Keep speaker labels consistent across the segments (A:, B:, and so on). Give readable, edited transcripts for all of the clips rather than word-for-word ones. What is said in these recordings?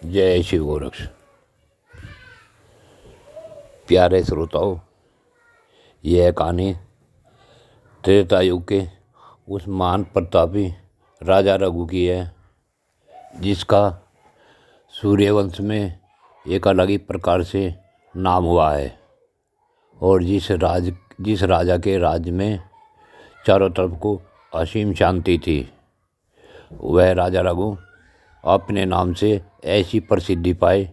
A: जय शिव गोरक्ष। प्यारे श्रोताओं, यह कहानी त्रेता युग के उस महान प्रतापी राजा रघु की है, जिसका सूर्यवंश में एक अलग ही प्रकार से नाम हुआ है और जिस राजा के राज्य में चारों तरफ को असीम शांति थी। वह राजा रघु अपने नाम से ऐसी प्रसिद्धि पाए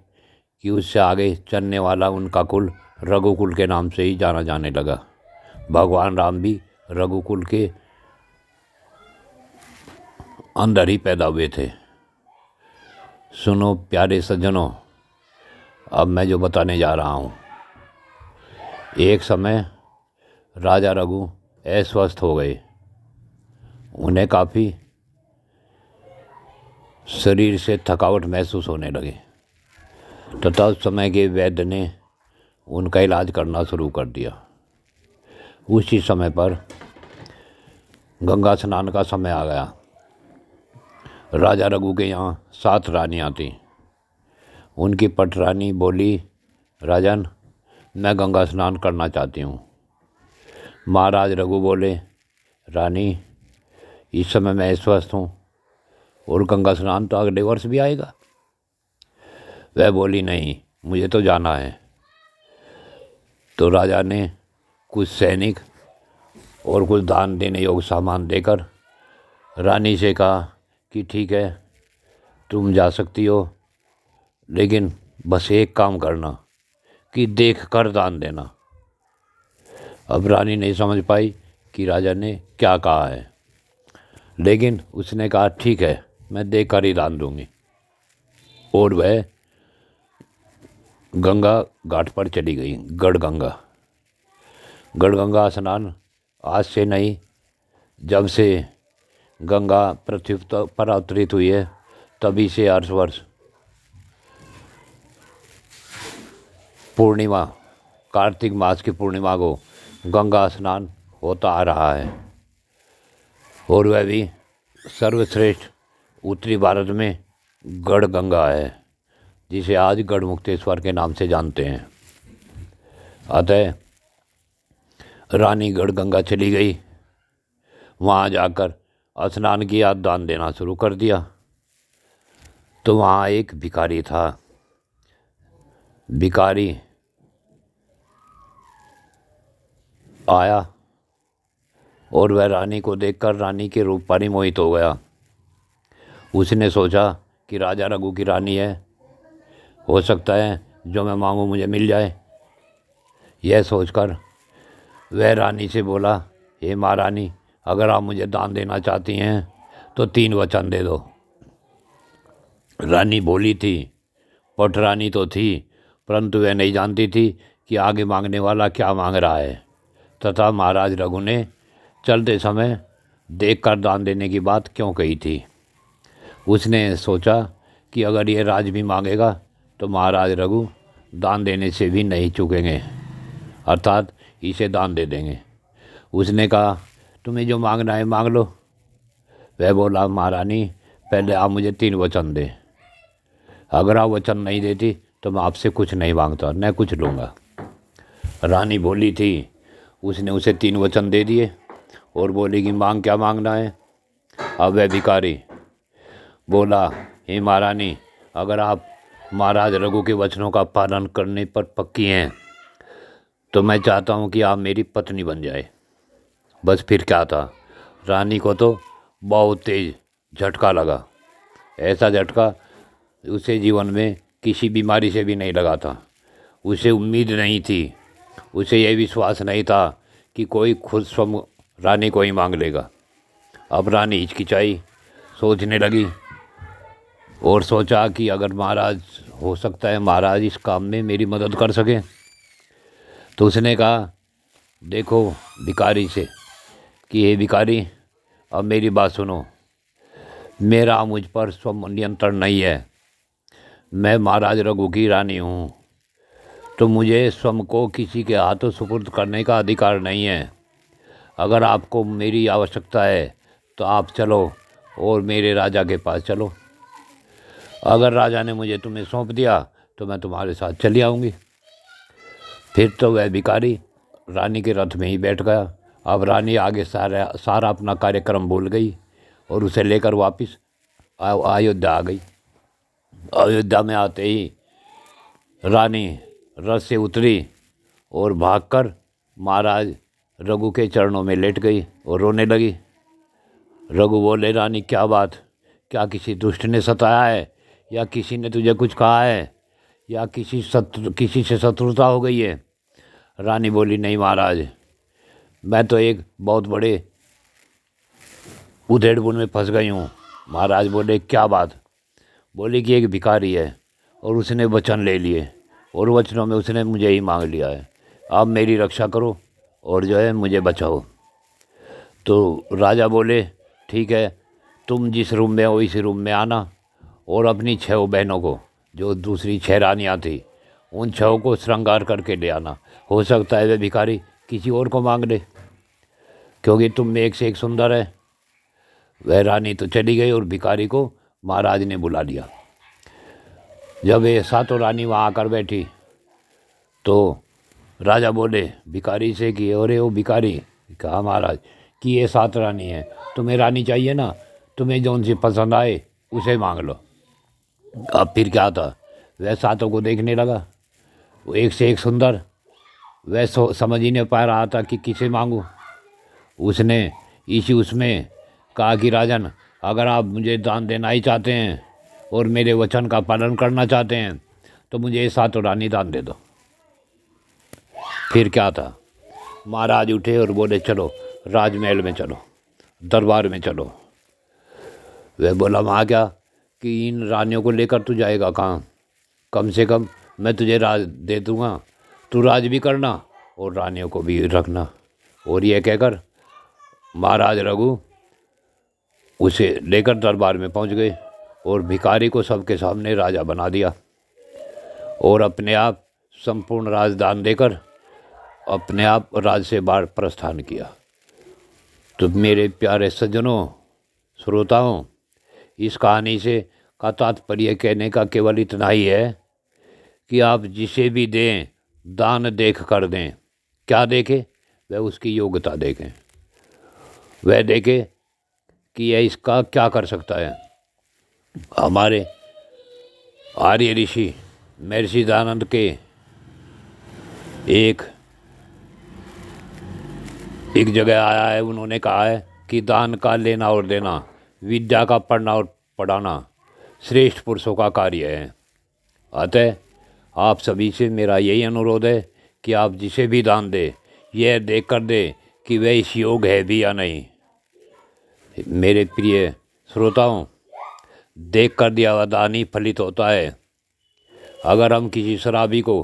A: कि उससे आगे चलने वाला उनका कुल रघुकुल के नाम से ही जाना जाने लगा। भगवान राम भी रघुकुल के अंदर ही पैदा हुए थे। सुनो प्यारे सज्जनों, अब मैं जो बताने जा रहा हूँ। एक समय राजा रघु अस्वस्थ हो गए। उन्हें काफ़ी शरीर से थकावट महसूस होने लगे तथा उस समय के वैद्य ने उनका इलाज करना शुरू कर दिया। उसी समय पर गंगा स्नान का समय आ गया। राजा रघु के यहाँ 7 रानियाँ थीं। उनकी पटरानी बोली, राजन, मैं गंगा स्नान करना चाहती हूँ। महाराज रघु बोले, रानी, इस समय मैं स्वस्थ हूँ और गंगा स्नान तो अगले वर्ष भी आएगा। वह बोली, नहीं, मुझे तो जाना है। तो राजा ने कुछ सैनिक और कुछ दान देने योग्य सामान देकर रानी से कहा कि ठीक है, तुम जा सकती हो, लेकिन बस एक काम करना कि देख कर दान देना। अब रानी नहीं समझ पाई कि राजा ने क्या कहा है, लेकिन उसने कहा, ठीक है, मैं देख कर ही दान दूंगी। और वह गंगा घाट पर चली गई। गढ़गंगा स्नान आज से नहीं, जब से गंगा पृथ्वी पर अवतरित हुई है तभी से हर वर्ष पूर्णिमा, कार्तिक मास की पूर्णिमा को गंगा स्नान होता आ रहा है। और वह भी सर्वश्रेष्ठ उत्तरी भारत में गढ़गंगा है, जिसे आज गढ़मुक्तेश्वर के नाम से जानते हैं। अतः रानी गढ़गंगा चली गई। वहाँ जाकर स्नान किया, दान देना शुरू कर दिया। तो वहाँ एक भिखारी था। भिखारी आया और वह रानी को देखकर रानी के रूप पर ही मोहित हो गया। उसने सोचा कि राजा रघु की रानी है, हो सकता है जो मैं मांगूं मुझे मिल जाए। यह सोचकर वह रानी से बोला, हे महारानी, अगर आप मुझे दान देना चाहती हैं तो 3 वचन दे दो। रानी बोली थी, पटरानी तो थी, परंतु वह नहीं जानती थी कि आगे मांगने वाला क्या मांग रहा है तथा महाराज रघु ने चलते समय देखकर दान देने की बात क्यों कही थी। उसने सोचा कि अगर ये राज भी मांगेगा तो महाराज रघु दान देने से भी नहीं चूकेंगे, अर्थात इसे दान दे देंगे। उसने कहा, तुम्हें जो मांगना है मांग लो। वह बोला, महारानी, पहले आप मुझे 3 वचन दे। अगर आप वचन नहीं देती तो मैं आपसे कुछ नहीं मांगता, न कुछ लूँगा। रानी बोली थी। उसने उसे 3 वचन दे दिए और बोली कि मांग क्या मांगना है। अब वह भिखारी बोला, हे महारानी, अगर आप महाराज रघु के वचनों का पालन करने पर पक्की हैं तो मैं चाहता हूँ कि आप मेरी पत्नी बन जाए। बस फिर क्या था, रानी को तो बहुत तेज झटका लगा। ऐसा झटका उसे जीवन में किसी बीमारी से भी नहीं लगा था। उसे उम्मीद नहीं थी, उसे यह विश्वास नहीं था कि कोई खुद स्वयं रानी को ही मांग लेगा। अब रानी हिचकिचाई, सोचने लगी और सोचा कि अगर महाराज, हो सकता है महाराज इस काम में मेरी मदद कर सकें। तो उसने कहा, देखो भिखारी से कि हे भिखारी, अब मेरी बात सुनो। मेरा मुझ पर स्वयं नियंत्रण नहीं है। मैं महाराज रघु की रानी हूँ, तो मुझे स्वयं को किसी के हाथों सुपुर्द करने का अधिकार नहीं है। अगर आपको मेरी आवश्यकता है तो आप चलो और मेरे राजा के पास चलो। अगर राजा ने मुझे तुम्हें सौंप दिया तो मैं तुम्हारे साथ चली आऊँगी। फिर तो वह भिखारी रानी के रथ में ही बैठ गया। अब रानी आगे सारा अपना कार्यक्रम भूल गई और उसे लेकर वापस अयोध्या आ गई। अयोध्या में आते ही रानी रथ से उतरी और भागकर महाराज रघु के चरणों में लेट गई और रोने लगी। रघु बोले, रानी क्या बात, क्या किसी दुष्ट ने सताया है या किसी ने तुझे कुछ कहा है या किसी से शत्रुता हो गई है? रानी बोली, नहीं महाराज, मैं तो एक बहुत बड़े उधेड़बुन में फंस गई हूँ। महाराज बोले, क्या बात? बोली कि एक भिखारी है और उसने वचन ले लिए और वचनों में उसने मुझे ही मांग लिया है। आप मेरी रक्षा करो और जो है मुझे बचाओ। तो राजा बोले, ठीक है, तुम जिस रूम में हो इसी रूम में आना और अपनी 6 बहनों को, जो दूसरी 6 रानियाँ थी, उन 6 को श्रृंगार करके ले आना। हो सकता है वे भिखारी किसी और को मांग ले, क्योंकि तुम में एक से एक सुंदर है। वह रानी तो चली गई और भिखारी को महाराज ने बुला लिया। जब ये 7 रानी वहाँ आकर बैठी तो राजा बोले भिखारी से कि अरे ओ भिखारी, कहा महाराज कि ये 7 रानी हैं, तुम्हें रानी चाहिए ना, तुम्हें जौन सी पसंद आए उसे मांग लो। अब फिर क्या था, वह 7 को देखने लगा, वो एक से एक सुंदर। वह समझ ही नहीं पा रहा था कि किसे मांगूं। उसने उसमें कहा कि राजन, अगर आप मुझे दान देना ही चाहते हैं और मेरे वचन का पालन करना चाहते हैं तो मुझे ये 7 रानी दान दे दो। फिर क्या था, महाराज उठे और बोले, चलो राजमहल में चलो, दरबार में चलो। वह बोला, वहाँ क्या कि इन रानियों को लेकर तू जाएगा कहाँ? कम से कम मैं तुझे राज दे दूँगा, तू राज भी करना और रानियों को भी रखना। और यह कहकर महाराज रघु उसे लेकर दरबार में पहुँच गए और भिखारी को सबके सामने राजा बना दिया और अपने आप संपूर्ण राजदान देकर अपने आप राज से बाहर प्रस्थान किया। तो मेरे प्यारे सज्जनों, श्रोताओं, इस कहानी से का तात्पर्य कहने का केवल इतना ही है कि आप जिसे भी दें दान देख कर दें। क्या देखें? वह उसकी योग्यता देखें, वह देखे कि यह इसका क्या कर सकता है। हमारे आर्य ऋषि महर्षि दयानंद के एक जगह आया है, उन्होंने कहा है कि दान का लेना और देना, विद्या का पढ़ना और पढ़ाना श्रेष्ठ पुरुषों का कार्य है। अतः आप सभी से मेरा यही अनुरोध है कि आप जिसे भी दान दे, यह देख कर दे कि वह इस योग है भी या नहीं। मेरे प्रिय श्रोताओं, देख कर दिया हुआ दान ही फलित होता है। अगर हम किसी शराबी को,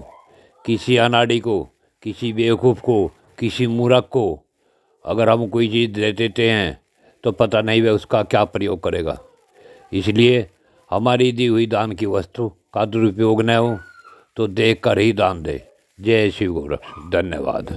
A: किसी अनाड़ी को, किसी बेवकूफ़ को, किसी मूर्ख को अगर हम कोई चीज़ दे देते हैं तो पता नहीं वह उसका क्या प्रयोग करेगा। इसलिए हमारी दी हुई दान की वस्तु का दुरुपयोग न हो तो देख कर ही दान दे। जय शिव गोरख। धन्यवाद।